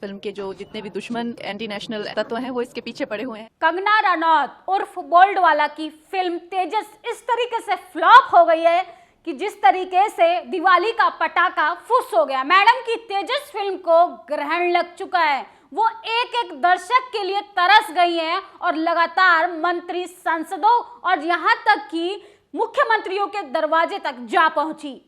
Film के जो जितने भी दुश्मन एंटी नेशनल तत्व हैं वो इसके पीछे पड़े हुए हैं। कंगना रनौत उर्फ बोल्डवाला की फिल्म तेजस इस तरीके से फ्लॉप हो गई है कि जिस तरीके से दिवाली का पटाखा फुस हो गया। मैडम की तेजस फिल्म को ग्रहण लग चुका है। वो एक एक दर्शक के लिए तरस गई हैं और लगातार मंत्री, सांसदों और यहाँ तक कि मुख्यमंत्रियों के दरवाजे तक जा पहुंची।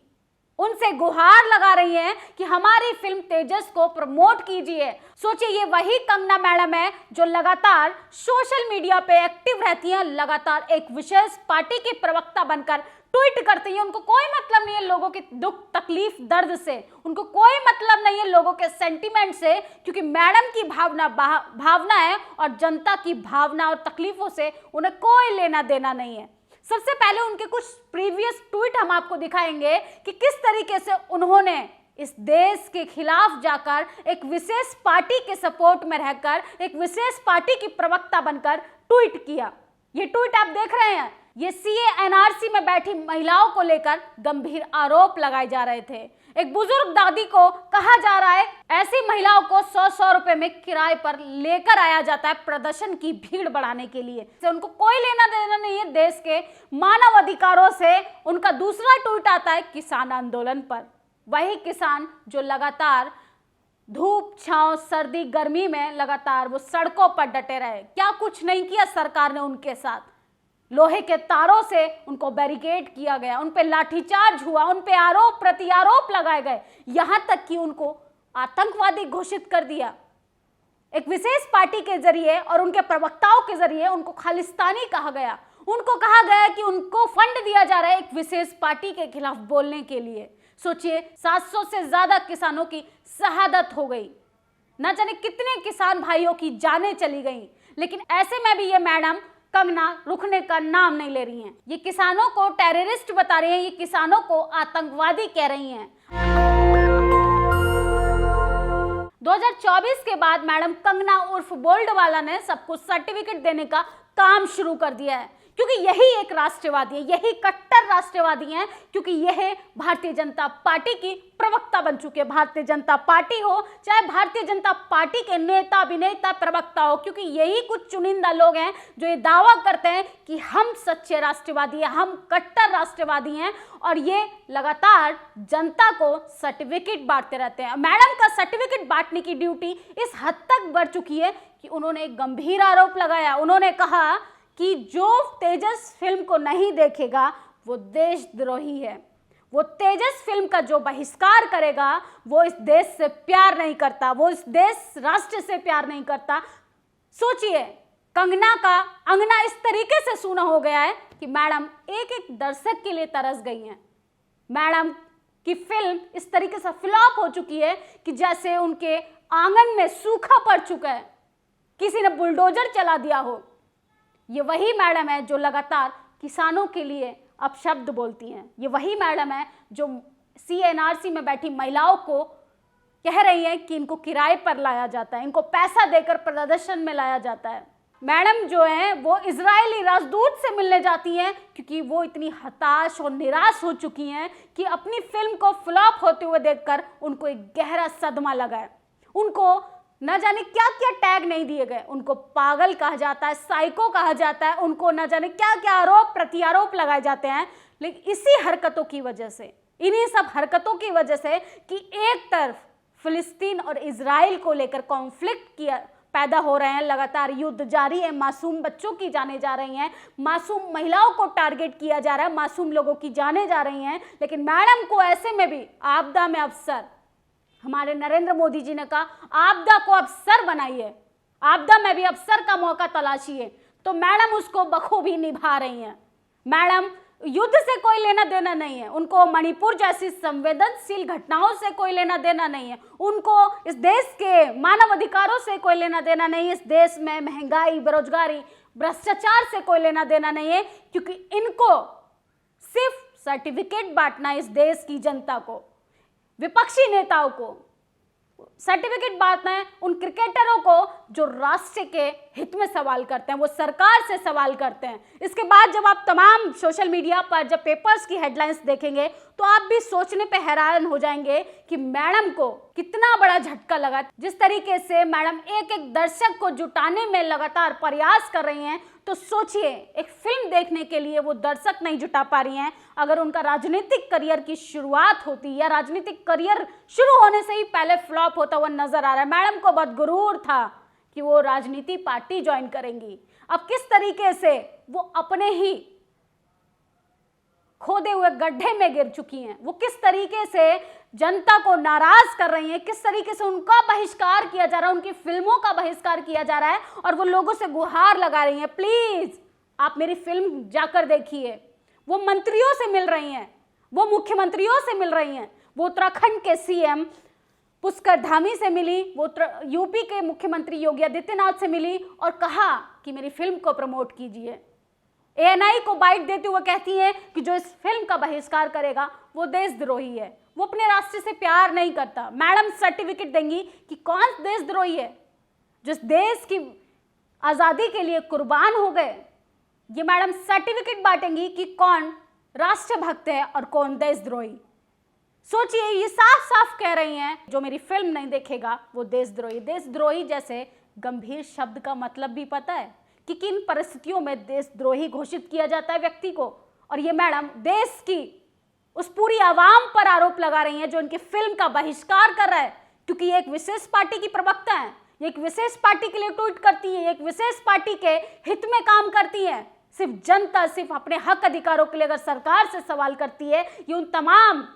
उनसे गुहार लगा रही हैं कि हमारी फिल्म तेजस को प्रमोट कीजिए। सोचिए, ये वही कंगना मैडम है जो लगातार सोशल मीडिया पे एक्टिव रहती हैं, लगातार एक विशेष पार्टी की प्रवक्ता बनकर ट्वीट करती हैं। उनको कोई मतलब नहीं है लोगों के दुख, तकलीफ, दर्द से, उनको कोई मतलब नहीं है लोगों के सेंटीमेंट से, क्योंकि मैडम की भावना है और जनता की भावना और तकलीफों से उन्हें कोई लेना देना नहीं है। सबसे पहले उनके कुछ प्रीवियस ट्वीट हम आपको दिखाएंगे कि किस तरीके से उन्होंने इस देश के खिलाफ जाकर एक विशेष पार्टी के सपोर्ट में रहकर एक विशेष पार्टी की प्रवक्ता बनकर ट्वीट किया। ये ट्वीट आप देख रहे हैं, ये सीए एनआरसी में बैठी महिलाओं को लेकर गंभीर आरोप लगाए जा रहे थे। एक बुजुर्ग दादी को कहा जा रहा है ऐसी महिलाओं को 100 रुपए में किराए पर लेकर आया जाता है प्रदर्शन की भीड़ बढ़ाने के लिए। उनको कोई लेना देना नहीं है देश के मानव अधिकारों से। उनका दूसरा ट्वीट आता है किसान आंदोलन पर। वही किसान जो लगातार धूप, छांव, सर्दी, गर्मी में लगातार वो सड़कों पर डटे रहे। क्या कुछ नहीं किया सरकार ने उनके साथ। लोहे के तारों से उनको बैरिकेड किया गया, उन पे लाठीचार्ज हुआ, उन पे आरोप प्रत्यारोप लगाए गए, यहां तक कि उनको आतंकवादी घोषित कर दिया। एक विशेष पार्टी के जरिए और उनके प्रवक्ताओं के जरिए उनको खालिस्तानी कहा गया। उनको कहा गया कि उनको फंड दिया जा रहा है एक विशेष पार्टी के खिलाफ बोलने के लिए। सोचिए, 700 से ज्यादा किसानों की शहादत हो गई, न जाने कितने किसान भाइयों की जानें चली गई। लेकिन ऐसे में भी ये मैडम कंगना रुकने का नाम नहीं ले रही हैं। ये किसानों को टेररिस्ट बता रही हैं, ये किसानों को आतंकवादी कह रही हैं। 2024 के बाद मैडम कंगना उर्फ बोल्डवाला ने सबको सर्टिफिकेट देने का काम शुरू कर दिया है, क्योंकि यही एक राष्ट्रवादी है, यही कट्टर राष्ट्रवादी हैं, क्योंकि यह भारतीय जनता पार्टी की प्रवक्ता बन चुके हैं। भारतीय जनता पार्टी हो चाहे भारतीय जनता पार्टी के नेता, अभिनेता, प्रवक्ता हो, क्योंकि यही कुछ चुनिंदा लोग हैं जो ये दावा करते हैं कि हम सच्चे राष्ट्रवादी हैं, हम कट्टर राष्ट्रवादी हैं, और ये लगातार जनता को सर्टिफिकेट बांटते रहते हैं। मैडम का सर्टिफिकेट बांटने की ड्यूटी इस हद तक बढ़ चुकी है कि उन्होंने एक गंभीर आरोप लगाया। उन्होंने कहा कि जो तेजस फिल्म को नहीं देखेगा वो देशद्रोही है। वो तेजस फिल्म का जो बहिष्कार करेगा वो इस देश से प्यार नहीं करता, वो इस देश राष्ट्र से प्यार नहीं करता। सोचिए, कंगना का अंगना इस तरीके से सूना हो गया है कि मैडम एक एक दर्शक के लिए तरस गई हैं। मैडम की फिल्म इस तरीके से फ्लॉप हो चुकी है कि जैसे उनके आंगन में सूखा पड़ चुका है, किसी ने बुलडोजर चला दिया हो। ये वही मैडम है जो लगातार किसानों के लिए अपशब्द बोलती हैं। ये वही मैडम है जो सीएनआरसी में बैठी महिलाओं को कह रही है कि इनको किराए पर लाया जाता है, इनको पैसा देकर प्रदर्शन में लाया जाता है। मैडम जो है वो इजरायली राजदूत से मिलने जाती हैं, क्योंकि वो इतनी हताश और निराश हो चुकी हैं कि अपनी फिल्म को फ्लॉप होते हुए देखकर उनको एक गहरा सदमा लगा है। उनको न जाने क्या क्या टैग नहीं दिए गए, उनको पागल कहा जाता है, साइको कहा जाता है, उनको न जाने क्या क्या आरोप प्रत्यारोप लगाए जाते हैं। लेकिन इसी हरकतों की वजह से, इन्हीं सब हरकतों की वजह से कि एक तरफ फिलिस्तीन और इजराइल को लेकर कॉन्फ्लिक्ट पैदा हो रहे हैं, लगातार युद्ध जारी है, मासूम बच्चों की जाने जा रही हैं, मासूम महिलाओं को टारगेट किया जा रहा है, मासूम लोगों की जाने जा रही हैं। लेकिन मैडम को ऐसे में भी आपदा में अवसर, हमारे नरेंद्र मोदी जी ने कहा आपदा को अवसर बनाइए, आपदा में भी अवसर का मौका तलाशिए, तो मैडम उसको बखूबी निभा रही हैं। मैडम युद्ध से कोई लेना देना नहीं है, उनको मणिपुर जैसी संवेदनशील घटनाओं से कोई लेना देना नहीं है, उनको इस देश के मानव अधिकारों से कोई लेना देना नहीं है, इस देश में महंगाई, बेरोजगारी, भ्रष्टाचार से कोई लेना देना नहीं है, क्योंकि इनको सिर्फ सर्टिफिकेट बांटना है। इस देश की जनता को, विपक्षी नेताओं को सर्टिफिकेट बांटना है, उन क्रिकेटरों को जो राष्ट्र के हित में सवाल करते हैं, वो सरकार से सवाल करते हैं। इसके बाद जब आप तमाम सोशल मीडिया पर जब पेपर्स की हेडलाइंस देखेंगे तो आप भी सोचने पे हैरान हो जाएंगे कि मैडम को कितना बड़ा झटका लगा। जिस तरीके से मैडम एक एक दर्शक को जुटाने में लगातार प्रयास कर रही हैं, तो सोचिए एक फिल्म देखने के लिए वो दर्शक नहीं जुटा पा रही हैं। अगर उनका राजनीतिक करियर की शुरुआत होती या राजनीतिक करियर शुरू होने से ही पहले फ्लॉप होता हुआ नजर आ रहा है। मैडम को बहुत गुरूर था कि वो राजनीति पार्टी ज्वाइन करेंगी। अब किस तरीके से वो अपने ही खोदे हुए गड्ढे में गिर चुकी हैं, वो किस तरीके से जनता को नाराज कर रही हैं, किस तरीके से उनका बहिष्कार किया जा रहा है, उनकी फिल्मों का बहिष्कार किया जा रहा है, और वो लोगों से गुहार लगा रही हैं, प्लीज आप मेरी फिल्म जाकर देखिए। वो मंत्रियों से मिल रही हैं, वो मुख्यमंत्रियों से मिल रही हैं, वो उत्तराखंड के सीएम पुष्कर धामी से मिली, वो यूपी के मुख्यमंत्री योगी आदित्यनाथ से मिली और कहा कि मेरी फिल्म को प्रमोट कीजिए। एएनआई को बाइट देते हुए कहती है कि जो इस फिल्म का बहिष्कार करेगा वो देशद्रोही है, वो अपने राष्ट्र से प्यार नहीं करता। मैडम सर्टिफिकेट देंगी कि कौन देशद्रोही है, जिस देश की आजादी के लिए कुर्बान हो गए। ये मैडम सर्टिफिकेट बांटेंगी कि कौन राष्ट्रभक्त है और कौन देशद्रोही। सोचिए, ये साफ साफ कह रही हैं जो मेरी फिल्म नहीं देखेगा वो देशद्रोही। देशद्रोही जैसे गंभीर शब्द का मतलब भी पता है कि किन परिस्थितियों में देशद्रोही घोषित किया जाता है व्यक्ति को। और ये मैडम देश की उस पूरी आवाम पर आरोप लगा रही हैं जो उनकी फिल्म का बहिष्कार कर रहा है, क्योंकि ये एक विशेष पार्टी की प्रवक्ता है, ये एक विशेष पार्टी के लिए ट्वीट करती है, एक विशेष पार्टी के हित में काम करती है। सिर्फ जनता, सिर्फ अपने हक अधिकारों के लिए अगर सरकार से सवाल करती है, ये उन तमाम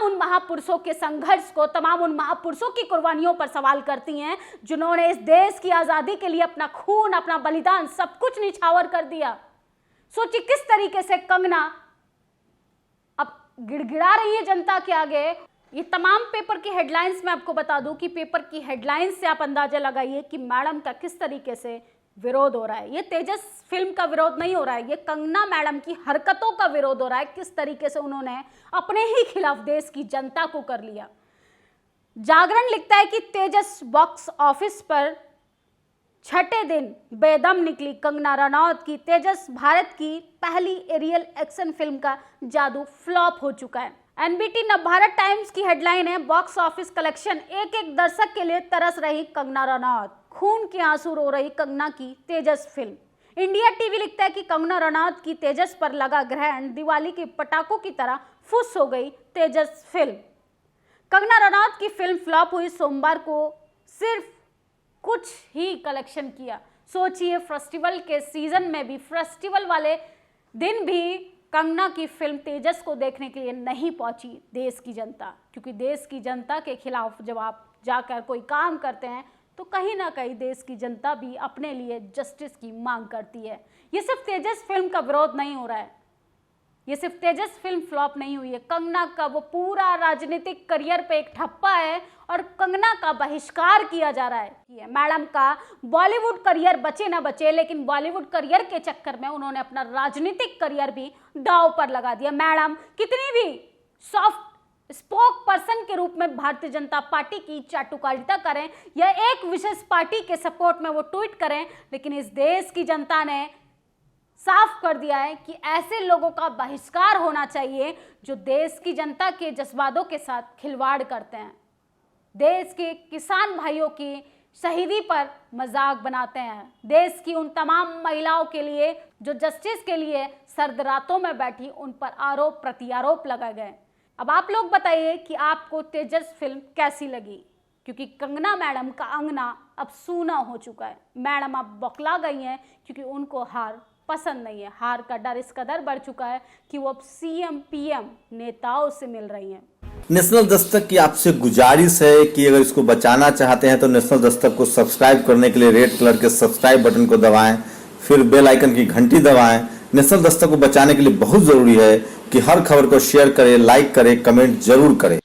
उन महापुरुषों के संघर्ष को, तमाम उन महापुरुषों की कुर्बानियों पर सवाल करती हैं जिन्होंने इस देश की आजादी के लिए अपना खून, अपना बलिदान सब कुछ निछावर कर दिया। सोचिए किस तरीके से कंगना अब गिड़गिड़ा रही है जनता के आगे। ये तमाम पेपर की हेडलाइंस मैं आपको बता दूं कि पेपर की हेडलाइंस से आप अंदाजा लगाइए कि मैडम का किस तरीके से विरोध हो रहा है। ये तेजस फिल्म का विरोध नहीं हो रहा है, ये कंगना मैडम की हरकतों का विरोध हो रहा है। किस तरीके से उन्होंने अपने ही खिलाफ देश की जनता को कर लिया। जागरण लिखता है कि तेजस बॉक्स ऑफिस पर छठे दिन बेदम निकली कंगना रनौत की तेजस भारत की पहली एरियल एक्शन फिल्म का जादू फ्लॉप हो चुका है। एनबीटी नवभारत टाइम्स की हेडलाइन है, बॉक्स ऑफिस कलेक्शन एक एक दर्शक के लिए तरस रही कंगना रनौत, खून के आंसू रो रही कंगना की तेजस फिल्म। इंडिया टीवी लिखता है कि कंगना रनौत की तेजस पर लगा ग्रहण दिवाली के पटाखों की तरह फुस हो गई तेजस फिल्म। कंगना रनौत की फिल्म फ्लॉप हुई। सोमवार को सिर्फ कुछ ही कलेक्शन किया। सोचिए, फेस्टिवल के सीजन में भी, फेस्टिवल वाले दिन भी कंगना की फिल्म तेजस को देखने के लिए नहीं पहुंची देश की जनता, क्योंकि देश की जनता के खिलाफ जब आप जाकर कोई काम करते हैं तो कहीं ना कहीं देश की जनता भी अपने लिए जस्टिस की मांग करती है। ये सिर्फ तेजस फिल्म का विरोध नहीं हो रहा है, ये सिर्फ तेजस फिल्म फ्लॉप नहीं हुई है, कंगना का वो पूरा राजनीतिक करियर पे एक ठप्पा है और कंगना का बहिष्कार किया जा रहा है। मैडम का बॉलीवुड करियर बचे ना बचे, लेकिन बॉलीवुड करियर के चक्कर में उन्होंने अपना राजनीतिक करियर भी दांव पर लगा दिया। मैडम कितनी भी सॉफ्ट स्पोक पर्सन के रूप में भारतीय जनता पार्टी की चाटुकारिता करें या एक विशेष पार्टी के सपोर्ट में वो ट्वीट करें, लेकिन इस देश की जनता ने साफ कर दिया है कि ऐसे लोगों का बहिष्कार होना चाहिए जो देश की जनता के जज्बातों के साथ खिलवाड़ करते हैं, देश के किसान भाइयों की शहीदी पर मजाक बनाते हैं, देश की उन तमाम महिलाओं के लिए जो जस्टिस के लिए सर्द रातों में बैठी, उन पर आरोप प्रत्यारोप लगाए गए। अब आप लोग बताइए कि आपको तेजस फिल्म कैसी लगी, क्योंकि कंगना मैडम का अंगना अब सूना हो चुका है। मैडम अब बौखला गई हैं क्योंकि उनको हार पसंद नहीं है। हार का डर इस कदर बढ़ चुका है कि वो अब सीएम पीएम नेताओं से मिल रही हैं। नेशनल दस्तक की आपसे गुजारिश है कि अगर इसको बचाना चाहते हैं तो नेशनल दस्तक को सब्सक्राइब करने के लिए रेड कलर के सब्सक्राइब बटन को दबाएं, फिर बेल आइकन की घंटी दबाएं। नेशनल दस्तक को बचाने के लिए बहुत जरूरी है कि हर खबर को शेयर करें, लाइक करें, कमेंट जरूर करें।